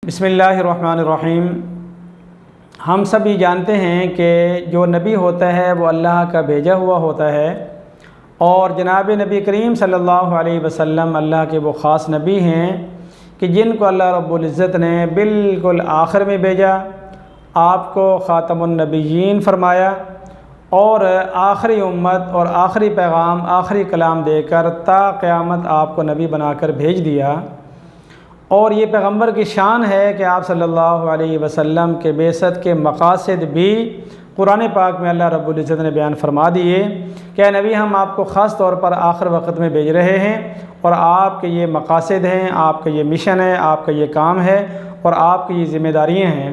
बिस्मिल्लाहिर्रहमानिर्रहीम। हम सभी जानते हैं कि जो नबी होता है वो अल्लाह का भेजा हुआ होता है और जनाब नबी करीम सल्लल्लाहु अलैहि वसल्लम अल्लाह के वो ख़ास नबी हैं कि जिनको अल्लाह रब्बुल इज़्ज़त ने बिल्कुल आखिर में भेजा, आपको ख़ातमुन नबिय्यीन फरमाया और आखिरी उम्मत और आखिरी पैगाम आखिरी कलाम देकर ता क़यामत आपको नबी बनाकर भेज दिया। और ये पैगंबर की शान है कि आप सल्लल्लाहु अलैहि वसल्लम के बेसत के मकासद भी कुरान पाक में अल्लाह रब्बुल इज़्ज़त ने बयान फरमा दिए कि नबी हम आपको ख़ास तौर पर आखिर वक्त में भेज रहे हैं और आपके ये मकासद हैं, आपका ये मिशन है, आपका ये काम है और आपकी ये ज़िम्मेदारियाँ हैं।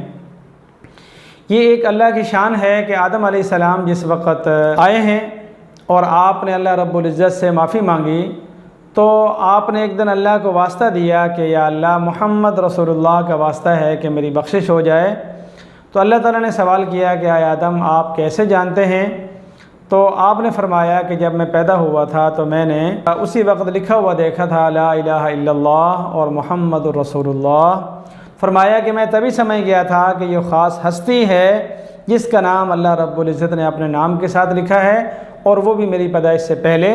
ये एक अल्लाह की शान है कि आदम अलैहिस्सलाम जिस वक़्त आए हैं और आपने अल्लाह रब्बुल इज़्ज़त से माफ़ी मांगी तो आपने एक दिन अल्लाह को वास्ता दिया कि या अल्लाह मोहम्मद रसूलुल्लाह का वास्ता है कि मेरी बख्शिश हो जाए। तो अल्लाह ताला ने सवाल किया कि आया आदम आप कैसे जानते हैं? तो आपने फरमाया कि जब मैं पैदा हुआ था तो मैंने उसी वक्त लिखा हुआ देखा था ला इलाहा इल्लल्लाह और मोहम्मदुर रसूलुल्लाह। फरमाया कि मैं तभी समझ गया था कि ये ख़ास हस्ती है जिसका नाम अल्लाह रब्बुल इज़्ज़त ने अपने नाम के साथ लिखा है और वो भी मेरी पैदाइश से पहले।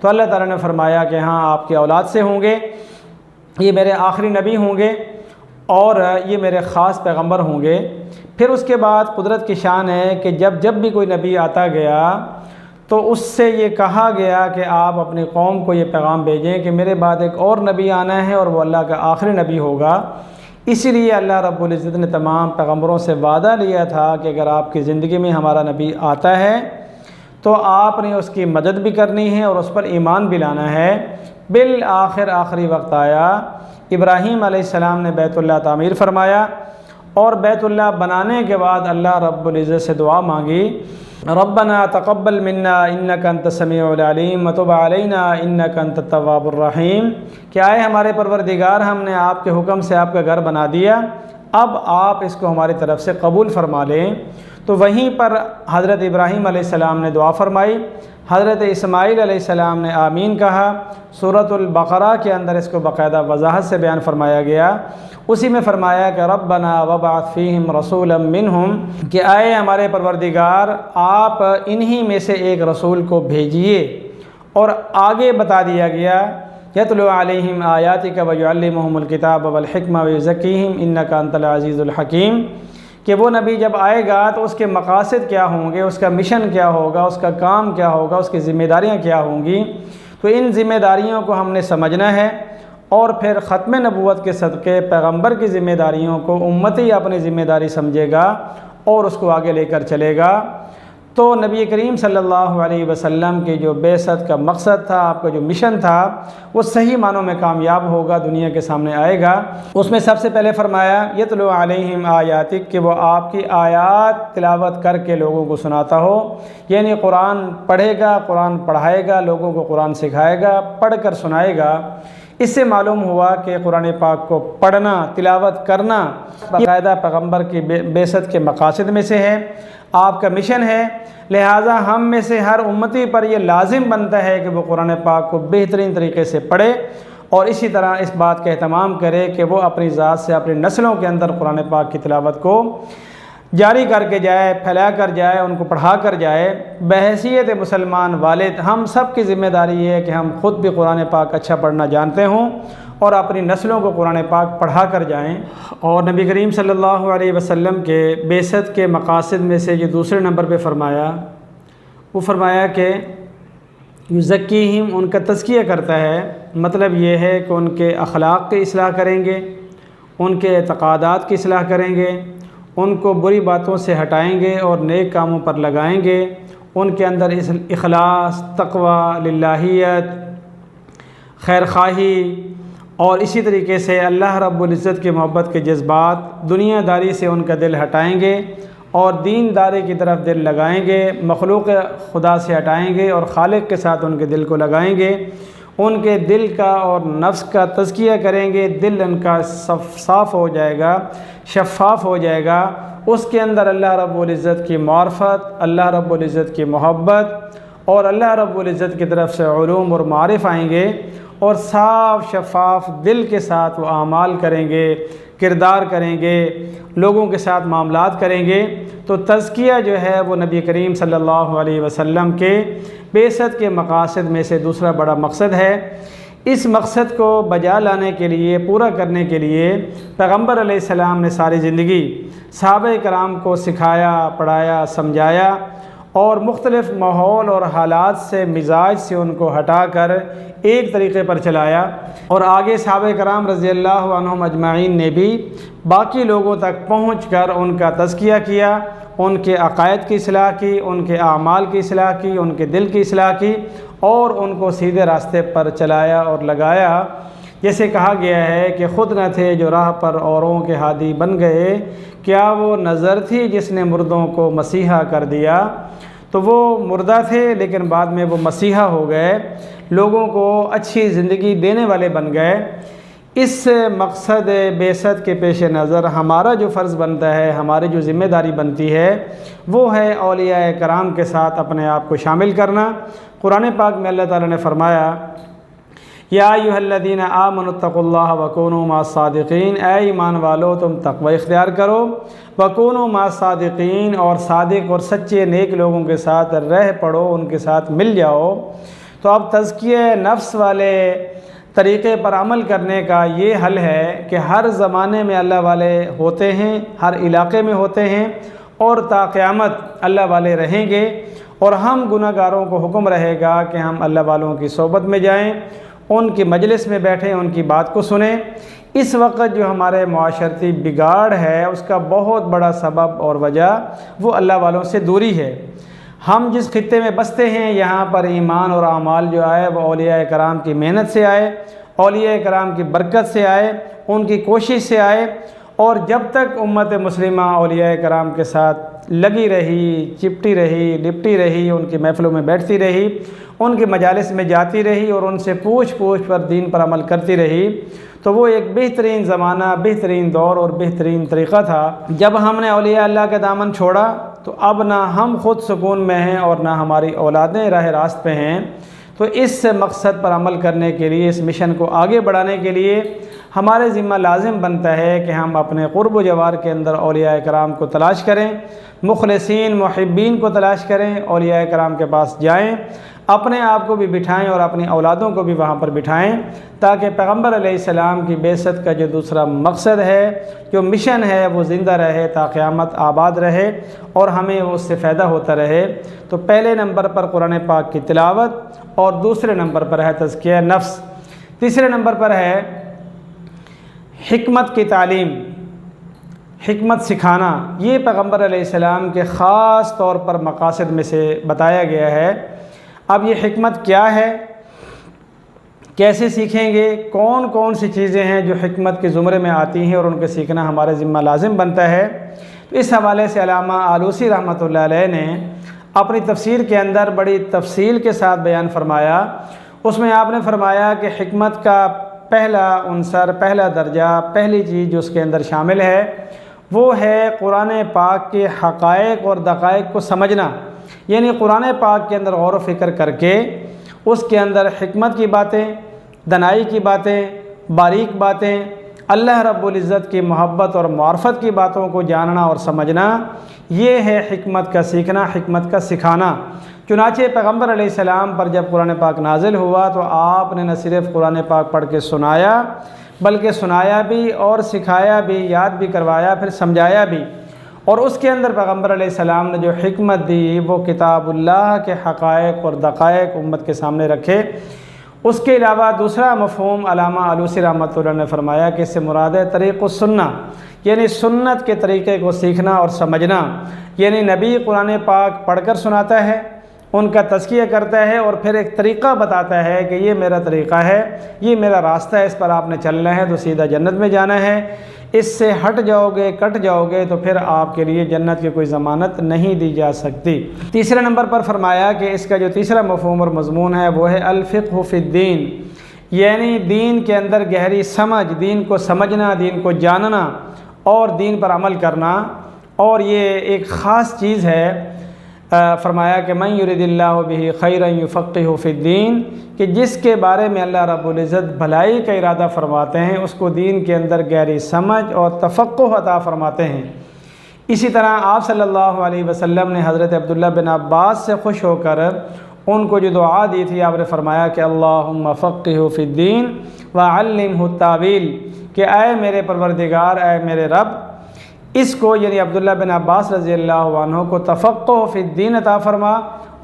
तो अल्लाह ताला ने फरमाया कि हाँ आपकी औलाद से होंगे, ये मेरे आखिरी नबी होंगे और ये मेरे ख़ास पैगंबर होंगे। फिर उसके बाद कुदरत की शान है कि जब जब भी कोई नबी आता गया तो उससे ये कहा गया कि आप अपनी कौम को ये पैगाम भेजें कि मेरे बाद एक और नबी आना है और वो अल्लाह का आखिरी नबी होगा। इसीलिए अल्लाह रब्बुल इज़्ज़त ने तमाम पैगंबरों से वादा लिया था कि अगर आपकी ज़िंदगी में हमारा नबी आता है तो आपने उसकी मदद भी करनी है और उस पर ईमान भी लाना है। बिल आखिरी वक्त आया, इब्राहीम अलैहिस्सलाम ने बैतुल्लाह तामीर फरमाया और बैतुल्लाह बनाने के बाद अल्लाह रब्बुल इज़्ज़त से दुआ मांगी, रब्बना तक़ब्बल मिन्ना इन्नका अंतस समीउल अलीम व तुब अलैना इन्नका अंतत तव्वाबुर रहीम। क्या है हमारे परवरदिगार, हमने आपके हुक्म से आपका घर बना दिया, अब आप इसको हमारी तरफ से कबूल फरमा लें। तो वहीं पर हज़रत इब्राहीम अलैहिस्सलाम ने दुआ फरमाई, हज़रत इस्माईल अलैहिस्सलाम ने आमीन कहा। सूरतुल बक़रा के अंदर इसको बाकायदा वजाहत से बयान फरमाया गया। उसी में फरमाया कि रब्बना वबअथ फ़ीहिम रसूलन मिनहुम, कि आए हमारे परवरदिगार आप इन्हीं में से एक रसूल को भेजिए। और आगे बता दिया गया यतलु अलैहिम आयातिका व युअल्लिमुहुमुल किताब वल हिकमा व युज़क्कीहिम इन्नका अंतल अज़ीज़ुल हकीम, कि वो नबी जब आएगा तो उसके मकासद क्या होंगे, उसका मिशन क्या होगा, उसका काम क्या होगा, उसकी ज़िम्मेदारियाँ क्या होंगी। तो इन ज़िम्मेदारियों को हमने समझना है और फिर ख़त्म नबूवत के सदक़े पैगंबर की ज़िम्मेदारियों को उम्मती अपनी ज़िम्मेदारी समझेगा और उसको आगे लेकर चलेगा। तो नबी करीम सल्लल्लाहु अलैहि वसल्लम के जो बेसत का मकसद था, आपका जो मिशन था, वो सही मानों में कामयाब होगा, दुनिया के सामने आएगा। उसमें सबसे पहले फरमाया यतलु अलैहिम आयातिक, कि वो आपकी आयात तिलावत करके लोगों को सुनाता हो, यानी कुरान पढ़ेगा, कुरान पढ़ाएगा, लोगों को कुरान सिखाएगा, पढ़ कर सुनाएगा। इससे मालूम हुआ कि कुरान पाक को पढ़ना, तिलावत करना बाकायदा पैगंबर की बेसत के मकासद में से है, आपका मिशन है। लिहाजा हम में से हर उम्मती पर यह लाजिम बनता है कि वो कुरान पाक को बेहतरीन तरीके से पढ़े और इसी तरह इस बात का एहतमाम करे कि वो अपनी ज़ात से अपनी नस्लों के अंदर कुरान पाक की तिलावत को जारी करके जाए, फैला कर जाए, उनको पढ़ा कर जाए। बहैसियत मुसलमान वालिद हम सब की ज़िम्मेदारी है कि हम ख़ुद भी कुरान पाक अच्छा पढ़ना जानते हों और अपनी नस्लों को कुरान पाक पढ़ा कर जाएँ। और नबी करीम सल्लल्लाहु अलैहि वसल्लम के बेसत के मकासद में से जो दूसरे नंबर पे फरमाया, वो फरमाया कि युज़क्कीहिम, उनका तज़किया करता है। मतलब ये है कि उनके अखलाक़ की इस्लाह करेंगे, उनके एतक़ादात की इस्लाह करेंगे, उनको बुरी बातों से हटाएंगे और नेक कामों पर लगाएंगे। उनके अंदर इखलास, तक़वा, लिल्लाहियत, खैर ख़ाही और इसी तरीके से अल्लाह रब्बुल इज़्ज़त की मोहब्बत के जज्बात, दुनियादारी से उनका दिल हटाएंगे और दीनदारी की तरफ दिल लगाएंगे, मखलूक़ खुदा से हटाएंगे और खालिक के साथ उनके दिल को लगाएंगे। उनके दिल का और नफ्स का तज़किया करेंगे, दिल उनका साफ़ हो जाएगा, शफ़ाफ़ हो जाएगा। उसके अंदर अल्लाह रब्बुल इज़्ज़त की मारिफत, अल्लाह रब्बुल इज़्ज़त की मोहब्बत और अल्लाह रब्बुल इज़्ज़त की तरफ से उलूम और मारिफ़ आएंगे और साफ़ शफ़ाफ़ दिल के साथ वो आमाल करेंगे, किरदार करेंगे, लोगों के साथ मामलात करेंगे। तो तज़किया जो है वो नबी करीम सल्लल्लाहु अलैहि वसल्लम के बेसत के मकासद में से दूसरा बड़ा मकसद है। इस मकसद को बजा लाने के लिए, पूरा करने के लिए पैगम्बर अलैहिस्सलाम ने सारी ज़िंदगी सहाबा कराम को सिखाया, पढ़ाया, समझाया और मुख्तलिफ़ माहौल और हालात से, मिजाज से उनको हटाकर एक तरीक़े पर चलाया। और आगे सहाबा कराम रज़ी अल्लाह अन्हुम अजमाइन ने भी बाकी लोगों तक पहुँच कर उनका तज़किया किया, उनके अक़ायद की इस्लाह की, उनके आमाल की इस्लाह की, उनके दिल की इस्लाह की और उनको सीधे रास्ते पर चलाया और लगाया। जैसे कहा गया है कि ख़ुद न थे जो राह पर औरों के हादी बन गए, क्या वो नज़र थी जिसने मुर्दों को मसीहा कर दिया। तो वो मुर्दा थे लेकिन बाद में वो मसीहा हो गए, लोगों को अच्छी ज़िंदगी देने वाले बन गए। इस मकसद बेसत के पेश नज़र हमारा जो फ़र्ज़ बनता है, हमारी जो ज़िम्मेदारी बनती है, वो है औलिया कराम के साथ अपने आप को शामिल करना। कुरान पाक में अल्लाह ताला ने फरमाया, या अय्युहल्लज़ीना आमनुत्तक़ुल्लाह वकूनू मअस-सादिक़ीन, ऐ ईमान वालो तुम तक़वा इख्तियार करो, वकूनू मअस-सादिक़ीन और सादिक़ और सच्चे नेक लोगों के साथ रह पड़ो, उनके साथ मिल जाओ। तो अब तज़किया नफ्स वाले तरीक़े पर अमल करने का ये हल है कि हर ज़माने में अल्लाह वाले होते हैं, हर इलाक़े में होते हैं और ता क़यामत अल्लाह वाले रहेंगे। और हम गुनाहगारों को हुक्म रहेगा कि हम अल्लाह वालों की सोबत में जाएं, उनकी मजलिस में बैठें, उनकी बात को सुने। इस वक्त जो हमारे माशरती बिगाड़ है उसका बहुत बड़ा सबब और वजह वो अल्लाह वालों से दूरी है। हम जिस खित्ते में बसते हैं यहाँ पर ईमान और आमाल जो आए वो औलिया कराम की मेहनत से आए, औलिया कराम की बरकत से आए, उनकी कोशिश से आए। और जब तक उम्मत मुस्लिमा औलिया कराम के साथ लगी रही, चिपटी रही, लिपटी रही, उनकी महफ़िलों में बैठती रही, उनके मजालिस में जाती रही और उनसे पूछ पर दीन पर अमल करती रही, तो वो एक बेहतरीन ज़माना, बेहतरीन दौर और बेहतरीन तरीक़ा था। जब हमने औलिया अल्लाह का दामन छोड़ा तो अब ना हम ख़ुद सुकून में हैं और ना हमारी औलादें राह रास्त पे हैं। तो इस मकसद पर अमल करने के लिए, इस मिशन को आगे बढ़ाने के लिए हमारे ज़िम्मा लाजिम बनता है कि हम अपने क़ुर्ब व जवार के अंदर औलिया कराम को तलाश करें, मुखलिसीन मुहिब्बीन को तलाश करें, औलिया कराम के पास जाएं, अपने आप को भी बिठाएं और अपनी औलादों को भी वहाँ पर बिठाएं, ताकि पैगम्बर अलैहिस्सलाम की बेइज्जत का जो दूसरा मकसद है, जो मिशन है, वो ज़िंदा रहे, ता क़यामत आबाद रहे और हमें उससे फ़ायदा होता रहे। तो पहले नंबर पर कुरान पाक की तिलावत और दूसरे नंबर पर है तज़किया नफ्स, तीसरे नंबर पर है हिकमत की तालीम, हिकमत सिखाना। ये पैगम्बर अलैहिस्सलाम के ख़ास तौर पर मकासद में से बताया गया है। अब ये हिकमत क्या है, कैसे सीखेंगे, कौन कौन सी चीज़ें हैं जो हिकमत के ज़ुमरे में आती हैं और उनके सीखना हमारे ज़िम्मा लाजिम बनता है। तो इस हवाले से अल्लामा आलूसी रहमतुल्लाह अलैह ने अपनी तफसीर के अंदर बड़ी तफसील के साथ बयान फरमाया। उसमें आपने फरमाया कि हिकमत का पहला उनसर, पहला दर्जा, पहली चीज़ जो उसके अंदर शामिल है वो है कुरान पाक के हक़ाइक़ और दक़ाइक़ को समझना। यानी कुरान पाक के अंदर गौर व फ़िक्र करके उसके अंदर हिकमत की बातें, दनाई की बातें, बारीक बातें, अल्लाह रब्बुल इज़्ज़त की मोहब्बत और मार्फत की बातों को जानना और समझना, ये है हिकमत का सीखना, हिकमत का सिखाना। चुनाचे पैगम्बर अलैहिस्सलाम पर जब कुरान पाक नाजिल हुआ तो आपने न सिर्फ़ कुरान पाक पढ़ के सुनाया, बल्कि सुनाया भी और सिखाया भी, याद भी करवाया, फिर समझाया भी। और उसके अंदर पैगम्बर अलैहिस्सलाम ने जो हिकमत दी वो किताबुल्लाह के हक़ाइक़ और दक़ाइक़ उम्मत के सामने रखे। उसके अलावा दूसरा मफ़हूम अल्लामा आलूसी रहमतुल्लाह ने फरमाया कि इससे मुराद है तरीक़ुस सुन्ना, यानी सुन्नत के तरीक़े को सीखना और समझना। यानी नबी कुरान पाक पढ़कर सुनाता है, उनका तज़किया करता है और फिर एक तरीक़ा बताता है कि ये मेरा तरीक़ा है, ये मेरा रास्ता है, इस पर आपने चलना है तो सीधा जन्नत में जाना है, इससे हट जाओगे, कट जाओगे तो फिर आपके लिए जन्नत की कोई ज़मानत नहीं दी जा सकती। तीसरे नंबर पर फरमाया कि इसका जो तीसरा मफ़हूम और मज़मून है वो है अल-फ़िक़्हु फ़िद्दीन, यानी दीन के अंदर गहरी समझ, दीन को समझना, दीन को जानना और दीन पर अमल करना। और ये एक ख़ास चीज़ है फरमाया कि मन युरिदिल्लाहु बिही खैरन युफ़क़्क़िहु फ़िद्दीन, कि जिसके बारे में अल्लाह रब्बुल इज़्ज़त भलाई का इरादा फरमाते हैं उसको दीन के अंदर गहरी समझ और तफ़क़्क़ुह अता फरमाते हैं। इसी तरह आप सल्लल्लाहु अलैहि वसल्लम ने हज़रत अब्दुल्लाह बिन अब्बास से खुश होकर उनको जो दुआ दी थी, आपने फरमाया कि अल्लाहुम्मा फ़क़्क़िहु फ़िद्दीन व अल्लिमहु तावील, कि ऐ मेरे परवरदिगार, ऐ मेरे रब, इसको यानी अब्दुल्लाह बिन अब्बास रज़ी अल्लाहु अन्हु को तफ़क़्क़ुह फ़िद्दीन अता फ़रमा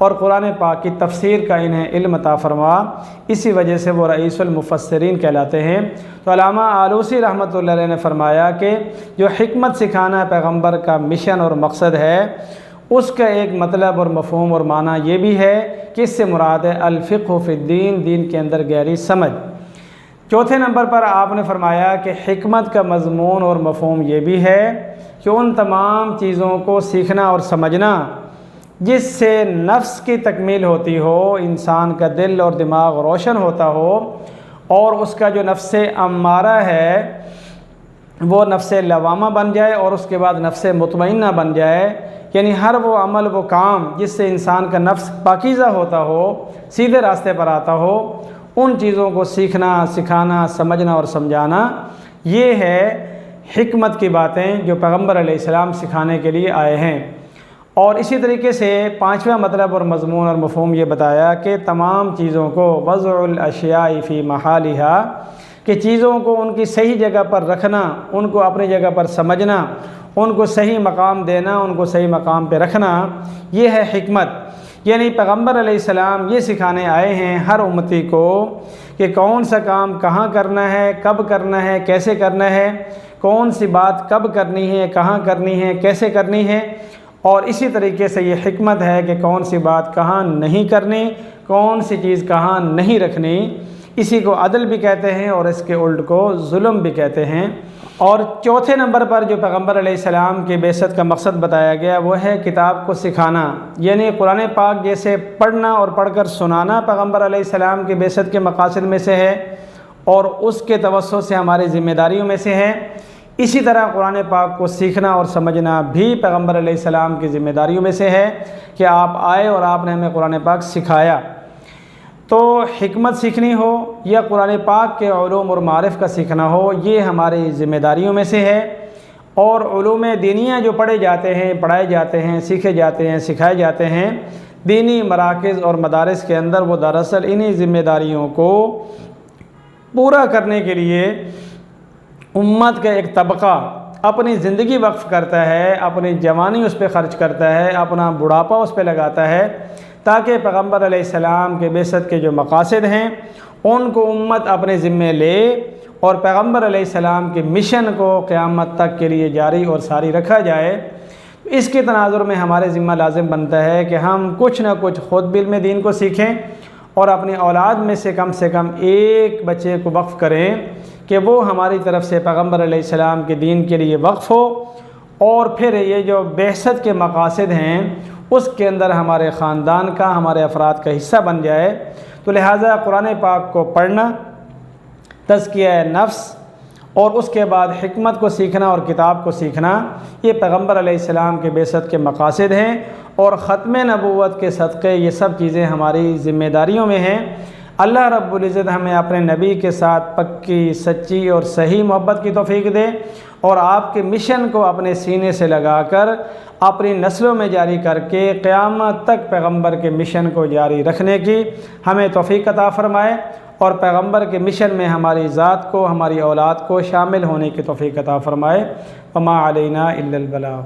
और कुरान पाक की तफ़सीर का इन्हें इल्म अता फ़रमा। इसी वजह से वो रईसुल मुफ़स्सिरीन कहलाते हैं। तो अल्लामा आलूसी रहमतुल्लाह अलैह ने फ़रमाया कि जो हिकमत सिखाना पैगम्बर का मिशन और मकसद है, उसका एक मतलब और मफ़हूम और माना ये भी है कि इससे मुराद है अल-फ़िक़्हु फ़िद्दीन, दीन के अंदर गहरी समझ। चौथे नंबर पर आपने फरमाया कि हिकमत का मज़मून और मफ़हूम ये भी है कि उन तमाम चीज़ों को सीखना और समझना जिससे नफ्स की तकमील होती हो, इंसान का दिल और दिमाग रोशन होता हो और उसका जो नफ्स अम्मारा है वो नफ्स लवामा बन जाए और उसके बाद नफ्स मुतमइन्ना बन जाए। यानी हर वो अमल, वो काम जिससे इंसान का नफ्स पाकीज़ा होता हो, सीधे रास्ते पर आता हो, उन चीज़ों को सीखना, सिखाना, समझना और समझाना, ये है हिकमत की बातें जो पैगम्बर अलैहिस्सलाम सिखाने के लिए आए हैं। और इसी तरीके से पाँचवा मतलब और मज़मून और मफ़हूम ये बताया कि तमाम चीज़ों को वज़उल अशियाई फ़ी महालिहा, कि चीज़ों को उनकी सही जगह पर रखना, उनको अपनी जगह पर समझना, उनको सही मकाम देना, उनको सही मकाम पे रखना, ये है हिकमत। यानी पैगम्बर अलैहिस्सलाम ये सिखाने आए हैं हर उम्मती को कि कौन सा काम कहाँ करना है, कब करना है, कैसे करना है, कौन सी बात कब करनी है, कहाँ करनी है, कैसे करनी है। और इसी तरीके से ये हिकमत है कि कौन सी बात कहाँ नहीं करनी, कौन सी चीज़ कहाँ नहीं रखनी। इसी को अदल भी कहते हैं और इसके उल्ट को जुल्म भी कहते हैं। और चौथे नंबर पर जो पैगम्बर अलैहिस्सलाम की बेइज्जत का मकसद बताया गया वो है किताब को सिखाना, यानी कुरान पाक जैसे पढ़ना और पढ़कर सुनाना पैगम्बर अलैहिस्सलाम की बेइज्जत के मकासद में से है और उसके तवस्सुत से हमारी ज़िम्मेदारियों में से है। इसी तरह कुरान पाक को सीखना और समझना भी पैगम्बर अलैहिस्सलाम की ज़िम्मेदारियों में से है कि आप आए और आपने हमें कुरान पाक सिखाया। तो हिकमत सीखनी हो या कुरान पाक के उलूम और मारिफ़ का सीखना हो, ये हमारी ज़िम्मेदारियों में से है। और उलूम दीनिया जो पढ़े जाते हैं, पढ़ाए जाते हैं, सीखे जाते हैं, सिखाए जाते हैं दीनी मराकज़ और मदारिस के अंदर, वो दरअसल इन्हीं ज़िम्मेदारियों को पूरा करने के लिए उम्मत का एक तबका अपनी ज़िंदगी वक्फ़ करता है, अपनी जवानी उस पर ख़र्च करता है, अपना बुढ़ापा उस पर लगाता है, ताकि पैगम्बर अलैहिस्सलाम के बेइज्जत के जो मकासद हैं उनको उम्मत अपने ज़िम्मे ले और पैगम्बर अलैहिस्सलाम के मिशन को क़यामत तक के लिए जारी और सारी रखा जाए। इसके तनाज़ुर में हमारे ज़िम्मा लाजिम बनता है कि हम कुछ ना कुछ ख़ुद बिल में दीन को सीखें और अपनी औलाद में से कम एक बच्चे को वक्फ़ करें कि वो हमारी तरफ़ से पैगम्बर अलैहिस्सलाम के दीन के लिए वक्फ़ हो और फिर ये जो बेइज्जत के मकासद हैं उसके अंदर हमारे ख़ानदान का, हमारे अफराद का हिस्सा बन जाए। तो लिहाजा कुरान पाक को पढ़ना, तज़किया नफ्स और उसके बाद हिकमत को सीखना और किताब को सीखना, ये पैगम्बर अलैहिस्सलाम के बेइज्जत के मकासद हैं और ख़त्म नबूवत के सदक़े ये सब चीज़ें हमारी ज़िम्मेदारियों में हैं। अल्लाह रब्बुल इज़्ज़त हमें अपने नबी के साथ पक्की, सच्ची और सही मोहब्बत की तौफ़ीक दे और आपके मिशन को अपने सीने से लगाकर अपनी नस्लों में जारी करके क़यामत तक पैगम्बर के मिशन को जारी रखने की हमें तौफ़ीक अता फ़रमाए और पैगम्बर के मिशन में हमारी ज़ात को, हमारी औलाद को शामिल होने की तौफ़ीक अता फ़रमाए। वमा अलैना इल्लल बलाग।